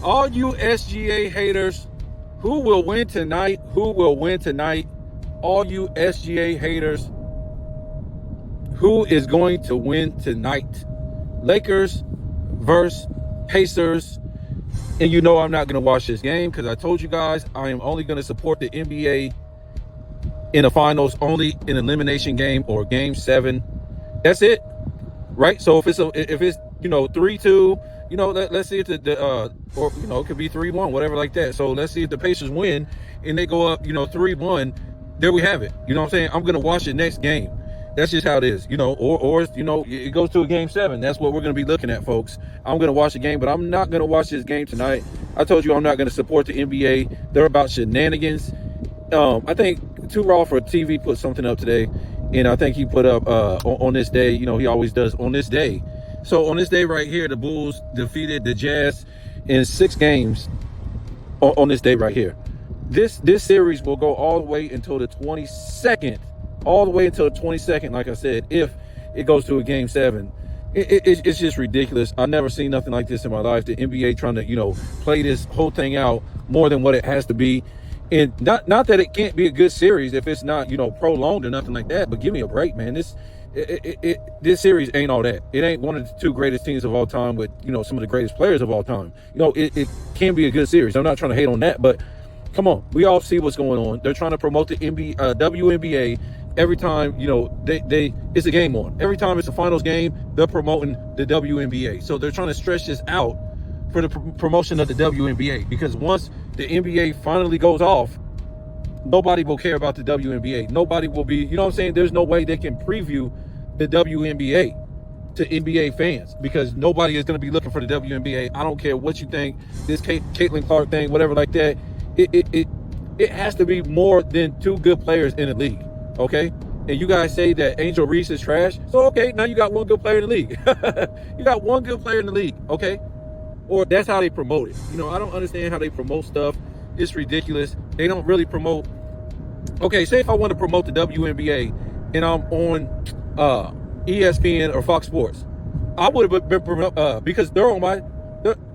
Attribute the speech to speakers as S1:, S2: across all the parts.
S1: All you SGA haters, who will win tonight? Who will win tonight? All you SGA haters, who is going to win tonight? Lakers versus Pacers. And you know I'm not going to watch this game because I told you guys I am only going to support the NBA in the finals, only in elimination game or game 7. That's it, right? So if it's 3-2, let's see if or it could be 3-1, whatever like that. So let's see if the Pacers win and they go up 3-1. There we have it. You know what I'm saying? I'm going to watch the next game. That's just how it is, or it goes to a game 7. That's what we're going to be looking at, folks. I'm going to watch the game, but I'm not going to watch this game tonight. I told you I'm not going to support the NBA. They're about shenanigans. I think Too Raw for TV put something up today, and I think he put up on this day, he always does on this day. So on this day right here, the Bulls defeated the Jazz in 6 games on this day right here. This series will go all the way until the 22nd. All the way until the 22nd, like I said, if it goes to a game 7. It's just ridiculous. I've never seen nothing like this in my life. The NBA trying to, play this whole thing out more than what it has to be. And not that it can't be a good series if it's not, prolonged or nothing like that, but give me a break, man. This series ain't all that. It ain't one of the 2 greatest teams of all time with, some of the greatest players of all time. It can be a good series. I'm not trying to hate on that, but come on. We all see what's going on. They're trying to promote the WNBA. Every time, it's a game on. Every time it's a finals game, they're promoting the WNBA. So they're trying to stretch this out for the promotion of the WNBA, because once the NBA finally goes off, nobody will care about the WNBA. Nobody will be, there's no way they can preview the WNBA to NBA fans, because nobody is going to be looking for the WNBA. I don't care what you think, this Caitlin Clark thing, whatever like that. It has to be more than 2 good players in the league. Okay, and you guys say that Angel Reese is trash. So okay, now you got 1 good player in the league. You got 1 good player in the league. Okay, or that's how they promote it. I don't understand how they promote stuff. It's ridiculous. They don't really promote. Okay, say if I want to promote the WNBA and I'm on ESPN or Fox Sports, I would have been because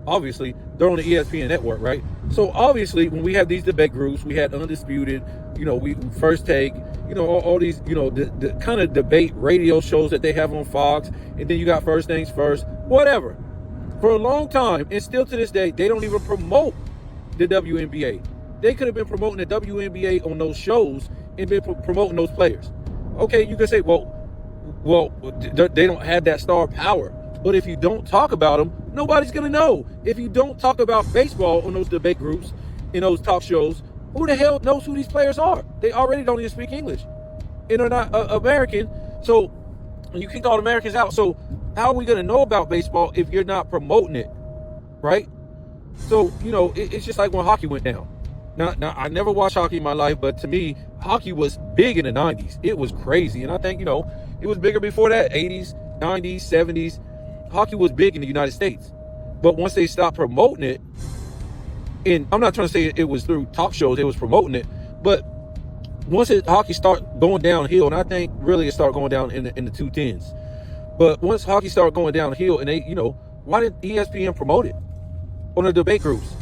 S1: obviously they're on the ESPN network, right? So obviously when we have these debate groups, we had Undisputed, we First Take, all these, the kind of debate radio shows that they have on Fox, and then you got First Things First, whatever. For a long time, and still to this day, they don't even promote the WNBA. They could have been promoting the WNBA on those shows and been promoting those players. Okay, you can say, well, they don't have that star power. But if you don't talk about them, nobody's going to know. If you don't talk about baseball on those debate groups, in those talk shows, who the hell knows who these players are? They already don't even speak English. And they're not American. So you kick all the Americans out. So how are we going to know about baseball if you're not promoting it? Right? So, it's just like when hockey went down. Now, I never watched hockey in my life, but to me, hockey was big in the 90s. It was crazy. And I think, it was bigger before that, 80s, 90s, 70s. Hockey was big in the United States. But once they stopped promoting it, and I'm not trying to say it was through talk shows, they was promoting it, but once hockey started going downhill, and I think really it started going down in the 2010s. But once hockey started going downhill, and they, why did ESPN promote it on the debate groups?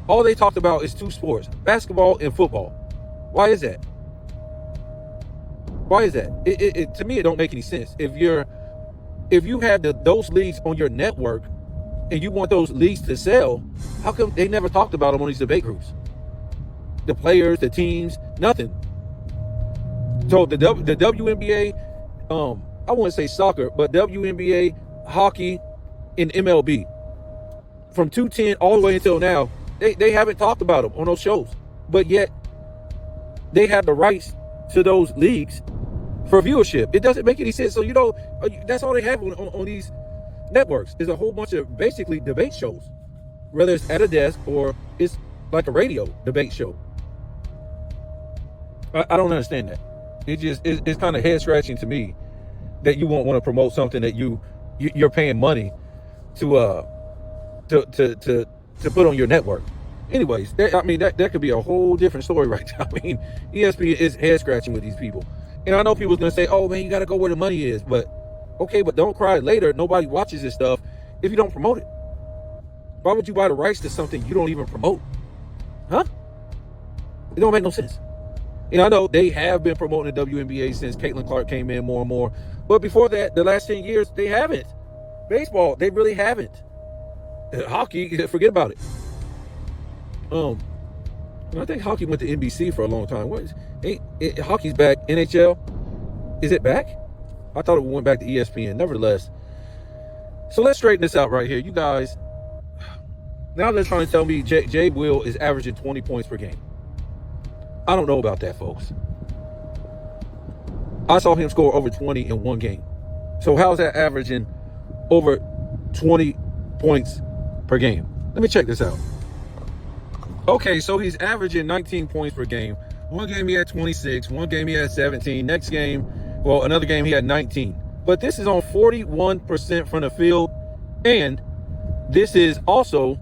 S1: All they talked about is 2 sports, basketball and football. Why is that? Why is that? To me, it don't make any sense. If you have those leagues on your network and you want those leagues to sell, how come they never talked about them on these debate groups? The players, the teams, nothing. So the WNBA, I wouldn't say soccer, but WNBA, hockey, and MLB, from 2010 all the way until now, they haven't talked about them on those shows. But yet, they have the rights to those leagues for viewership. It doesn't make any sense. So, that's all they have on these networks is a whole bunch of basically debate shows, whether it's at a desk or it's like a radio debate show. I don't understand that. It's kind of head scratching to me that you won't want to promote something that you're paying money to put on your network. Anyways, that could be a whole different story right now. ESPN is head scratching with these people. And I know people's going to say, oh man, you got to go where the money is. But okay, but don't cry later. Nobody watches this stuff if you don't promote it. Why would you buy the rights to something you don't even promote? Huh? It don't make no sense. I know they have been promoting the WNBA since Caitlin Clark came in more and more. But before that, the last 10 years, they haven't. Baseball, they really haven't. Hockey, forget about it. I think hockey went to NBC for a long time. Hockey's back. NHL, is it back? I thought it went back to ESPN. Nevertheless, so let's straighten this out right here. You guys, now they're trying to tell me Jay Will is averaging 20 points per game. I don't know about that, folks. I saw him score over 20 in one game. So how's that averaging over 20 points per game? Let me check this out. Okay, so he's averaging 19 points per game. One game he had 26, one game he had 17. Next game, another game he had 19. But this is on 41% from the field, and this is also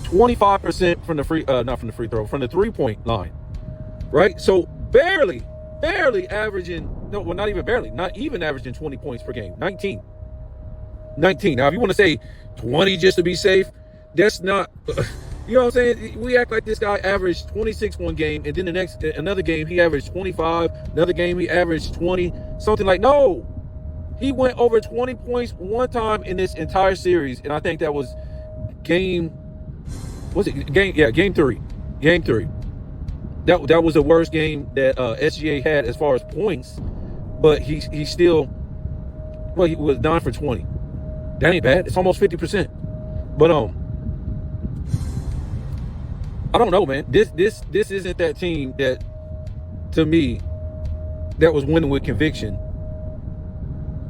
S1: 25% from the from the three-point line. Right? So barely averaging, not even averaging 20 points per game. 19. Now, if you want to say 20 just to be safe, that's not, you know what I'm saying? We act like this guy averaged 26 one game, and then another game, he averaged 25. Another game, he averaged 20. Something like, no. He went over 20 points one time in this entire series, and I think that was game 3. Game 3. That was the worst game that SGA had as far as points, but he still, he was 9 for 20. That ain't bad. It's almost 50%. But I don't know, man. This isn't that team that, to me, that was winning with conviction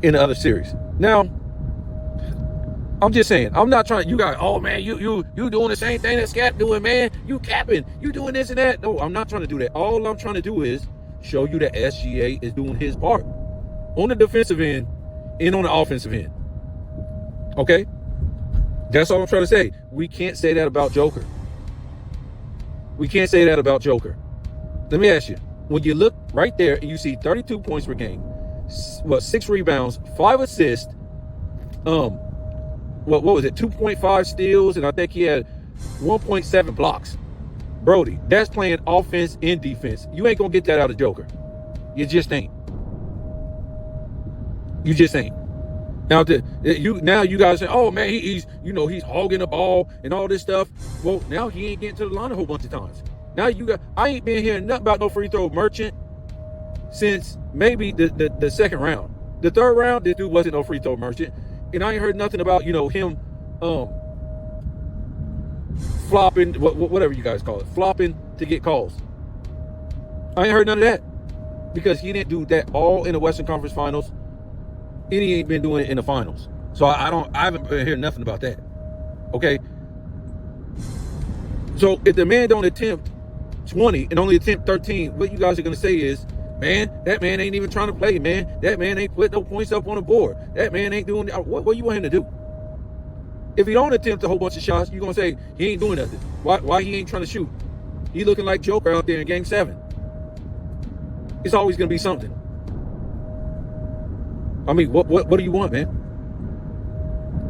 S1: in the other series. Now, I'm just saying, I'm not trying, you guys, oh man, you doing the same thing that Scat doing, man. You capping, you doing this and that. No, I'm not trying to do that. All I'm trying to do is show you that SGA is doing his part on the defensive end and on the offensive end. Okay? That's all I'm trying to say. We can't say that about Joker. Let me ask you, when you look right there and you see 32 points per game, 6 rebounds, 5 assists, what was it, 2.5 steals, and I think he had 1.7 blocks. Brody, that's playing offense and defense. You ain't gonna get that out of Joker. You just ain't. Now, you guys say, oh man, he's hogging the ball and all this stuff. Well, now he ain't getting to the line a whole bunch of times. Now I ain't been hearing nothing about no free throw merchant since maybe the second round. The third round, this dude wasn't no free throw merchant. And I ain't heard nothing about, him flopping, whatever you guys call it, flopping to get calls. I ain't heard none of that because he didn't do that all in the Western Conference Finals, and he ain't been doing it in the finals. So I haven't been hearing nothing about that. Okay. So if the man don't attempt 20 and only attempt 13, what you guys are going to say is, man, that man ain't even trying to play, man. That man ain't put no points up on the board. That man ain't doing what you want him to do. If he don't attempt a whole bunch of shots, you're going to say he ain't doing nothing. Why he ain't trying to shoot? He looking like Joker out there in Game 7. It's always going to be something. I mean, what do you want, man?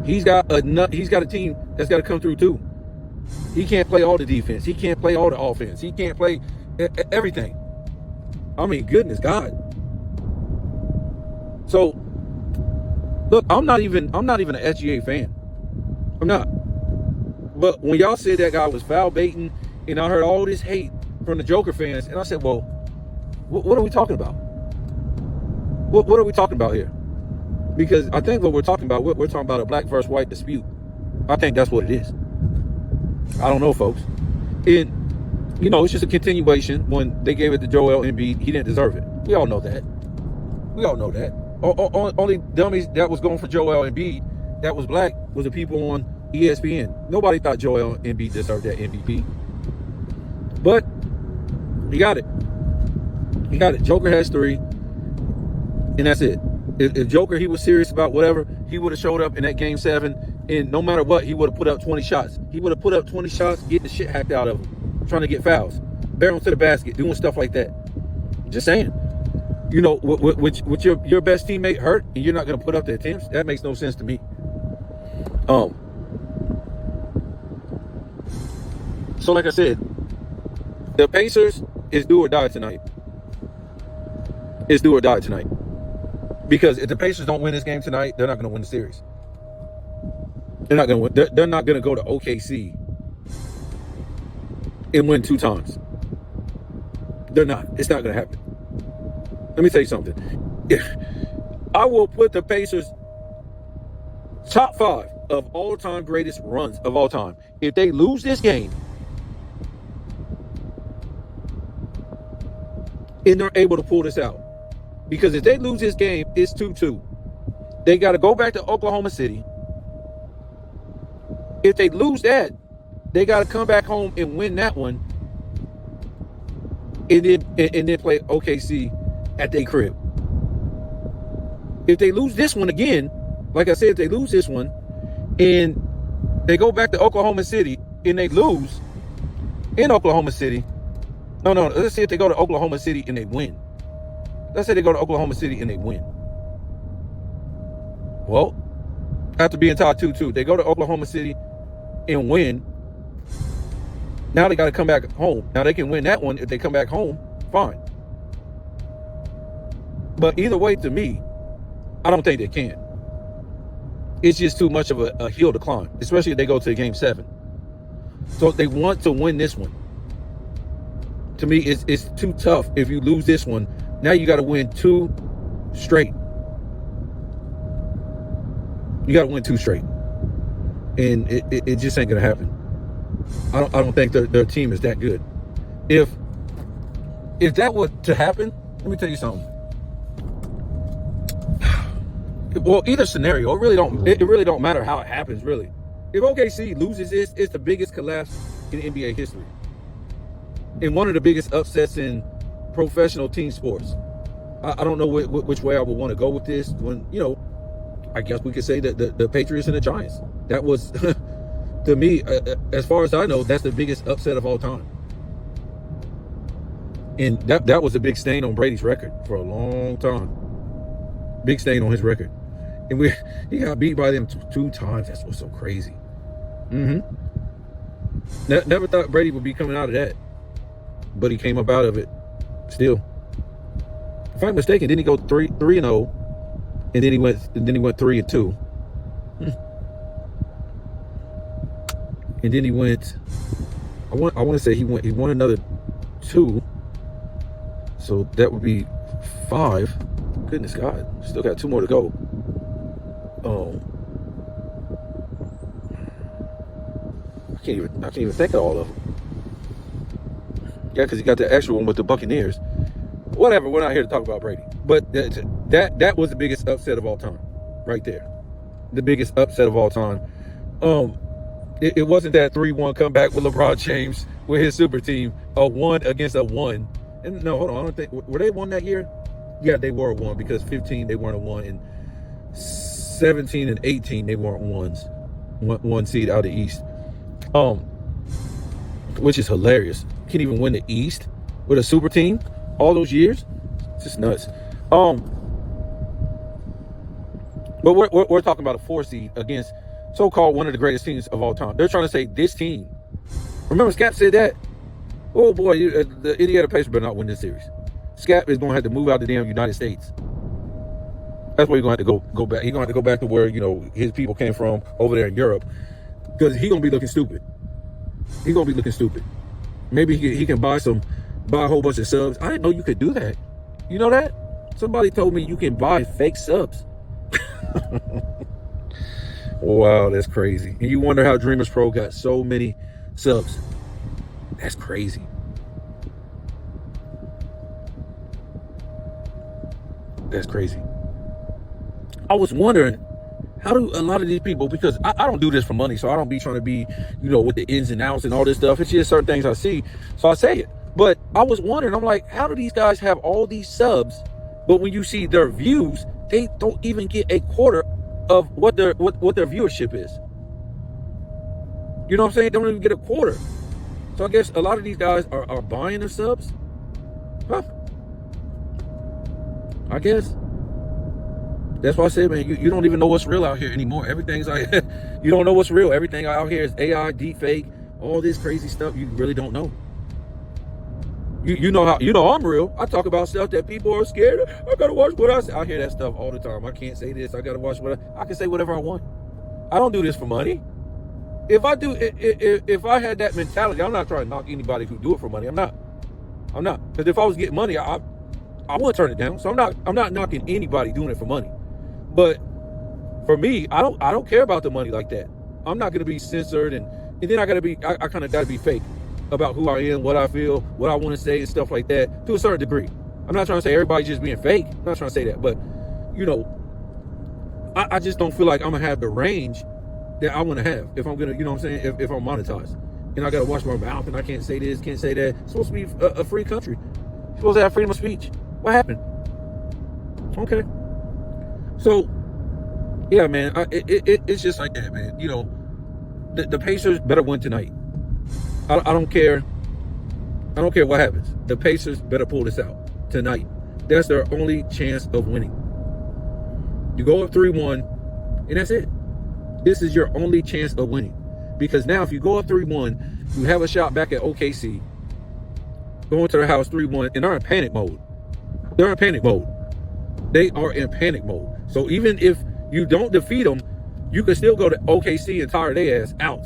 S1: He's got a team that's got to come through too. He can't play all the defense. He can't play all the offense. He can't play everything. I mean, goodness God. So, look, I'm not even an SGA fan. I'm not. But when y'all said that guy was foul baiting, and I heard all this hate from the Joker fans, and I said, well, what are we talking about? What are we talking about here? Because I think what we're talking about a black versus white dispute. I think that's what it is. I don't know, folks. And, it's just a continuation. When they gave it to Joel Embiid, he didn't deserve it. We all know that. Only dummies that was going for Joel Embiid that was black was the people on ESPN. Nobody thought Joel Embiid deserved that MVP. But he got it. Joker has 3. And that's it. If Joker, he was serious about whatever, he would have showed up in that Game 7, and no matter what, he would have put up 20 shots. He would have put up 20 shots, getting the shit hacked out of him, trying to get fouls, barreling to the basket, doing stuff like that. Just saying. With your best teammate hurt, and you're not going to put up the attempts, that makes no sense to me. So like I said, the Pacers is do or die tonight. It's do or die tonight. Because if the Pacers don't win this game tonight, they're not going to win the series. They're not going to win. They're not going to go to OKC and win 2 times. They're not. It's not going to happen. Let me tell you something. I will put the Pacers top 5 of all-time greatest runs of all time. If they lose this game and they're able to pull this out, because if they lose this game, it's 2-2. They got to go back to Oklahoma City. If they lose that, they got to come back home and win that one, and then play OKC at their crib. If they lose this one again, like I said, if they lose this one and they go back to Oklahoma City and they lose in Oklahoma City, no, let's say if they go to Oklahoma City and they win. Let's say they go to Oklahoma City and they win. Well, after being tied 2-2, they go to Oklahoma City and win. Now they got to come back home. Now they can win that one if they come back home, fine. But either way, to me, I don't think they can. It's just too much of a hill to climb, especially if they go to Game 7. So they want to win this one. To me, it's too tough. If you lose this one, now you got to win 2 straight. You got to win 2 straight, and it just ain't gonna happen. I don't think their team is that good. If that were to happen, let me tell you something. Well, either scenario, it really don't matter how it happens, really. If OKC loses this, it's the biggest collapse in NBA history, and one of the biggest upsets in professional team sports. I don't know which way I would want to go with this. When, I guess we could say that the Patriots and the Giants. That was, to me, as far as I know, that's the biggest upset of all time. And that was a big stain on Brady's record for a long time. Big stain on his record. And he got beat by them 2 times. That's what's so crazy. Never thought Brady would be coming out of that. But he came up out of it still. If I'm mistaken, didn't he go 3-0? And then he went 3-2. And then he went, I want to say he won another 2. So that would be 5. Goodness God, still got 2 more to go. I can't even think of all of them. Yeah, because he got the extra one with the Buccaneers. Whatever, we're not here to talk about Brady. But that was the biggest upset of all time, right there. The biggest upset of all time. It wasn't that 3-1 comeback with LeBron James with his super team, a 1 against a 1. And no, hold on, I don't think, were they 1 that year? Yeah, they were 1, because 15 they weren't a 1, and 17 and 18 they weren't 1s. 1 seed out of the East. Which is hilarious. Can't even win the East with a super team all those years. It's just nuts. But we're talking about a 4 seed against so-called one of the greatest teams of all time. They're trying to say this team. Remember Scap said that? Oh boy, the Indiana Pacers better not win this series. Scap is going to have to move out the damn United States. That's where he's going to have to go back. He's going to have to go back to where, his people came from over there in Europe. Because he's going to be looking stupid. He's going to be looking stupid. Maybe he can buy a whole bunch of subs. I didn't know you could do that. You know that? Somebody told me you can buy fake subs. Wow, that's crazy. And you wonder how Dreamers Pro got so many subs. That's crazy. That's crazy. I was wondering, how do a lot of these people, because I don't do this for money, so I don't be trying to be, with the ins and outs and all this stuff. It's just certain things I see, so I say it. But I was wondering, I'm like, how do these guys have all these subs, but when you see their views, they don't even get a quarter of what their viewership is? You know what I'm saying? They don't even get a quarter. So I guess a lot of these guys are buying their subs. Huh? I guess. That's why I said, man, you don't even know what's real out here anymore. Everything's like, you don't know what's real. Everything out here is AI, deepfake, all this crazy stuff you really don't know. You know I'm real. I talk about stuff that people are scared of. I gotta watch what I say. I hear that stuff all the time. I can't say this. I gotta watch what I can say whatever I want. I don't do this for money. If I had that mentality, I'm not trying to knock anybody who do it for money. I'm not. Because if I was getting money, I wouldn't turn it down. So I'm not knocking anybody doing it for money. But for me, I don't care about the money like that. I'm not gonna be censored and then I kind of gotta be fake about who I am, what I feel, what I want to say and stuff like that to a certain degree. I'm not trying to say everybody's just being fake. I'm not trying to say that, but I just don't feel like I'm gonna have the range that I want to have if I'm gonna, what I'm saying, if I'm monetized. And I gotta watch my mouth and I can't say this, can't say that. It's supposed to be a free country. It's supposed to have freedom of speech. What happened? Okay. So, yeah, man, it's just like that, man. The Pacers better win tonight. I don't care. I don't care what happens. The Pacers better pull this out tonight. That's their only chance of winning. You go up 3-1, and that's it. This is your only chance of winning. Because now if you go up 3-1, you have a shot back at OKC, going to their house 3-1, and they're in panic mode. They're in panic mode. They are in panic mode. So even if you don't defeat them, you can still go to OKC and tire their ass out.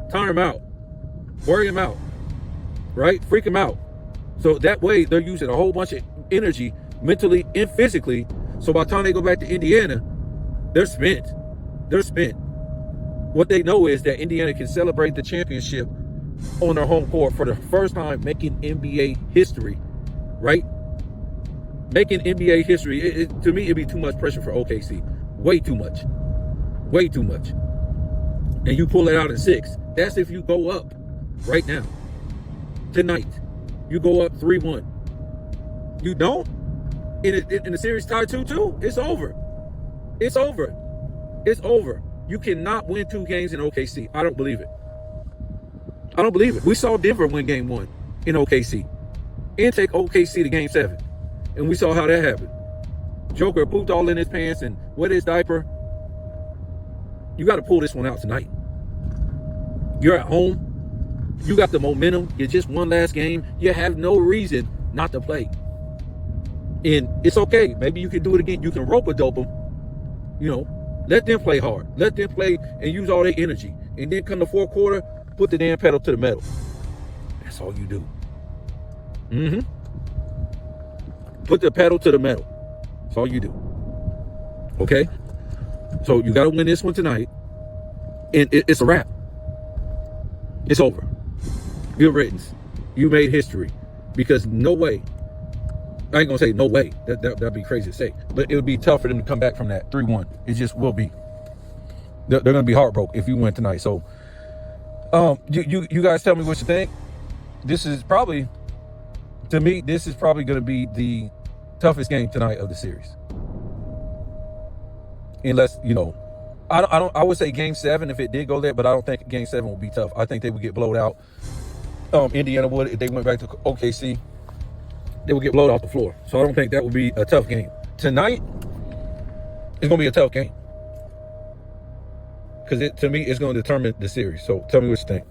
S1: Tire them out. Worry them out, right? Freak them out. So that way they're using a whole bunch of energy, mentally and physically. So by the time they go back to Indiana, they're spent. They're spent. What they know is that Indiana can celebrate the championship on their home court for the first time, making NBA history, right? Making NBA history. To me, it'd be too much pressure for OKC. Way too much. Way too much. And you pull it out in 6. That's if you go up. Right now, tonight, you go up 3-1. You don't? In the series tied 2-2, it's over. It's over. It's over. You cannot win 2 games in OKC. I don't believe it. I don't believe it. We saw Denver win game 1 in OKC and take OKC to game 7. And we saw how that happened. Joker pooped all in his pants and wet his diaper. You got to pull this one out tonight. You're at home. You got the momentum. You just won last game. You have no reason not to play. And it's okay. Maybe you can do it again. You can rope-a-dope them. Let them play hard. Let them play and use all their energy. And then come the fourth quarter, put the damn pedal to the metal. That's all you do. Put the pedal to the metal. That's all you do. Okay? So you got to win this one tonight. And it's a wrap. It's over. Good riddance. You made history. Because no way. I ain't going to say no way. That'd be crazy to say. But it would be tough for them to come back from that 3-1. It just will be. They're going to be heartbroken if you win tonight. So, you guys tell me what you think. This is probably, to me, this is probably going to be the toughest game tonight of the series. Unless, I would say game 7 if it did go there, but I don't think game 7 will be tough. I think they would get blowed out. Indiana would, if they went back to OKC, they would get blowed off the floor. So I don't think that would be a tough game. Tonight, it's going to be a tough game. Because to me, it's going to determine the series. So tell me what you think.